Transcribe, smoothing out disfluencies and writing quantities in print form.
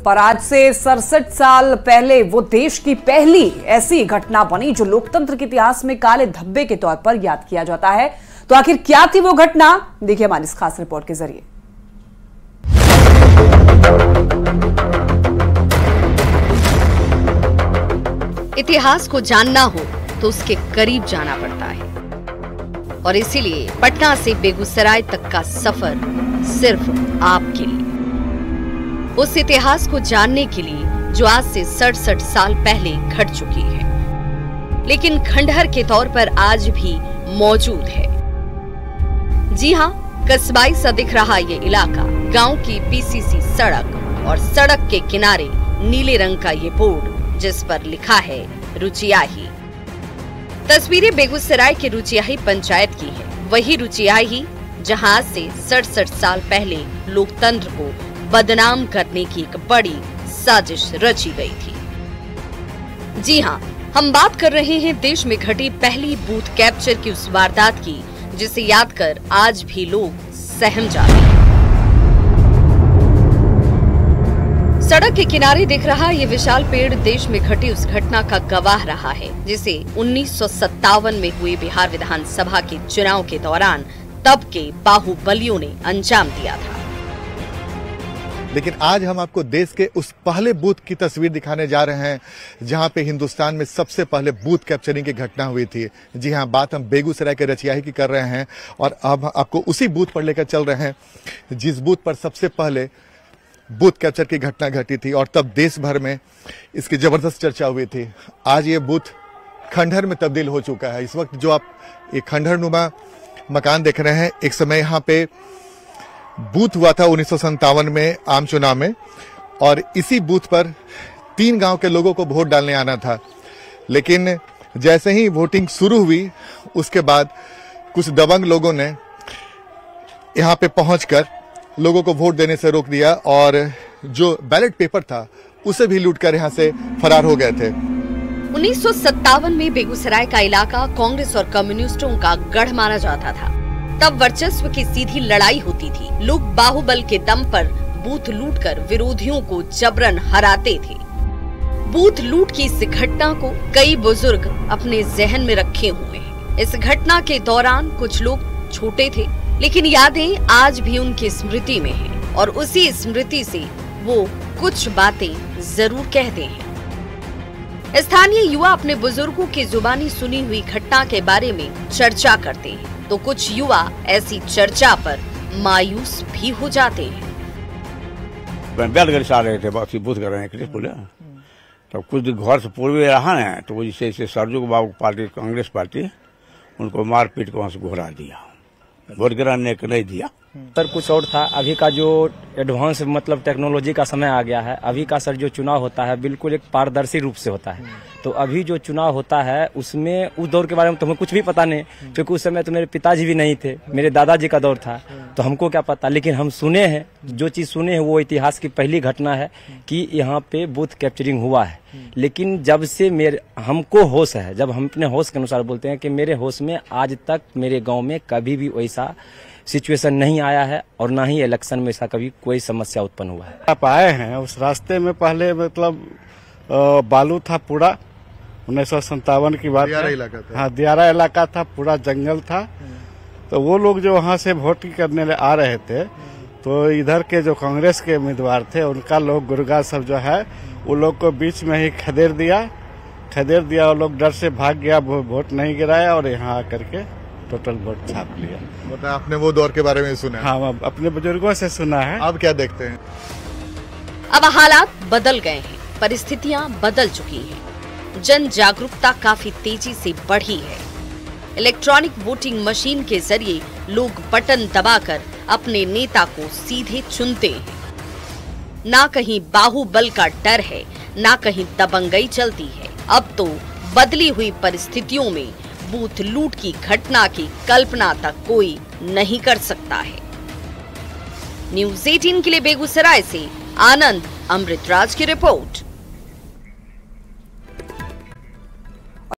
पर आज से 67 साल पहले वो देश की पहली ऐसी घटना बनी जो लोकतंत्र के इतिहास में काले धब्बे के तौर पर याद किया जाता है। तो आखिर क्या थी वो घटना, देखिए हमारी इस खास रिपोर्ट के जरिए। इतिहास को जानना हो तो उसके करीब जाना पड़ता है और इसीलिए पटना से बेगूसराय तक का सफर सिर्फ आपके लिए, उस इतिहास को जानने के लिए जो आज से 67 साल पहले घट चुकी है, लेकिन खंडहर के तौर पर आज भी मौजूद है। जी हाँ, कस्बाई सा दिख रहा ये इलाका, गांव की पीसीसी सड़क और सड़क के किनारे नीले रंग का ये बोर्ड जिस पर लिखा है रुचियाही। तस्वीरें बेगूसराय के रुचियाही पंचायत की है, वही रुचियाही जहां आज से 67 साल पहले लोकतंत्र को बदनाम करने की एक बड़ी साजिश रची गई थी। जी हाँ, हम बात कर रहे हैं देश में घटी पहली बूथ कैप्चर की उस वारदात की जिसे याद कर आज भी लोग सहम जाते हैं। सड़क के किनारे दिख रहा ये विशाल पेड़ देश में घटी उस घटना का गवाह रहा है जिसे 1957 में हुए बिहार विधानसभा के चुनाव के दौरान तब के बाहुबलियों ने अंजाम दिया था। लेकिन आज हम आपको देश के उस पहले बूथ की तस्वीर दिखाने जा रहे हैं जहां पे हिंदुस्तान में सबसे पहले बूथ कैप्चरिंग की घटना हुई थी। जी हां, बात हम बेगूसराय के रचियाही की कर रहे हैं और अब आपको उसी बूथ पर लेकर चल रहे हैं जिस बूथ पर सबसे पहले बूथ कैप्चर की घटना घटी थी और तब देश भर में इसकी जबरदस्त चर्चा हुई थी। आज ये बूथ खंडहर में तब्दील हो चुका है। इस वक्त जो आप एक खंडहर नुमा मकान देख रहे हैं, एक समय यहाँ पे बूथ हुआ था 1957 में आम चुनाव में और इसी बूथ पर 3 गांव के लोगों को वोट डालने आना था। लेकिन जैसे ही वोटिंग शुरू हुई उसके बाद कुछ दबंग लोगों ने यहाँ पे पहुंचकर लोगों को वोट देने से रोक दिया और जो बैलेट पेपर था उसे भी लूटकर यहाँ से फरार हो गए थे। 1957 में बेगूसराय का इलाका कांग्रेस और कम्युनिस्टों का गढ़ माना जाता था। तब वर्चस्व की सीधी लड़ाई होती थी। लोग बाहुबल के दम पर बूथ लूटकर विरोधियों को जबरन हराते थे। बूथ लूट की इस घटना को कई बुजुर्ग अपने जहन में रखे हुए हैं। इस घटना के दौरान कुछ लोग छोटे थे, लेकिन यादें आज भी उनकी स्मृति में हैं और उसी स्मृति से वो कुछ बातें जरूर कहते हैं। स्थानीय युवा अपने बुजुर्गों की जुबानी सुनी हुई घटना के बारे में चर्चा करते हैं, तो कुछ युवा ऐसी चर्चा पर मायूस भी हो जाते हैं। बैलगाड़ी से आ रहे थे, बस बूथ कर रहे हैं बोले, तो कुछ दिन घर से पूर्वी रहा है तो वो जैसे सरजू बाबू पार्टी कांग्रेस पार्टी उनको मार पीट के वहां से घुरा दिया, वोट गिराने को नहीं दिया। सर कुछ और था, अभी का जो एडवांस मतलब टेक्नोलॉजी का समय आ गया है, अभी का सर जो चुनाव होता है बिल्कुल एक पारदर्शी रूप से होता है। तो अभी जो चुनाव होता है उसमें उस दौर के बारे में तो हमें कुछ भी पता नहीं, क्योंकि उस समय तो मेरे पिताजी भी नहीं थे, मेरे दादाजी का दौर था, तो हमको क्या पता। लेकिन हम सुने हैं, जो चीज सुने हैं वो इतिहास की पहली घटना है कि यहाँ पे बूथ कैप्चरिंग हुआ है। लेकिन जब से हमको होश है, जब हम अपने होश के अनुसार बोलते हैं कि मेरे होश में आज तक मेरे गाँव में कभी भी वैसा सिचुएशन नहीं आया है और ना ही इलेक्शन में ऐसा कभी कोई समस्या उत्पन्न हुआ है। आप आए हैं उस रास्ते में, पहले मतलब बालू था पूरा, 1957 की बात है। हाँ, दियारा इलाका था, पूरा जंगल था। तो वो लोग जो वहाँ से वोट करने आ रहे थे तो इधर के जो कांग्रेस के उम्मीदवार थे उनका लोग गुर्गा सब जो है वो लोग को बीच में ही खदेड़ दिया। वो लोग डर से भाग गया, वोट नहीं गिराया और यहाँ आकर के टोटल वोट छाप लिया। मतलब आपने वो दौर के बारे में सुना है? हाँ, अपने बुजुर्गों से सुना है। आप क्या देखते हैं? अब हालात बदल गए हैं, परिस्थितियां बदल चुकी हैं, जन जागरूकता काफी तेजी से बढ़ी है। इलेक्ट्रॉनिक वोटिंग मशीन के जरिए लोग बटन दबाकर अपने नेता को सीधे चुनते हैं। ना कहीं बाहुबल का डर है, ना कहीं दबंगई चलती है। अब तो बदली हुई परिस्थितियों में बूथ लूट की घटना की कल्पना तक कोई नहीं कर सकता है। न्यूज़ 18 के लिए बेगूसराय से आनंद अमृतराज की रिपोर्ट।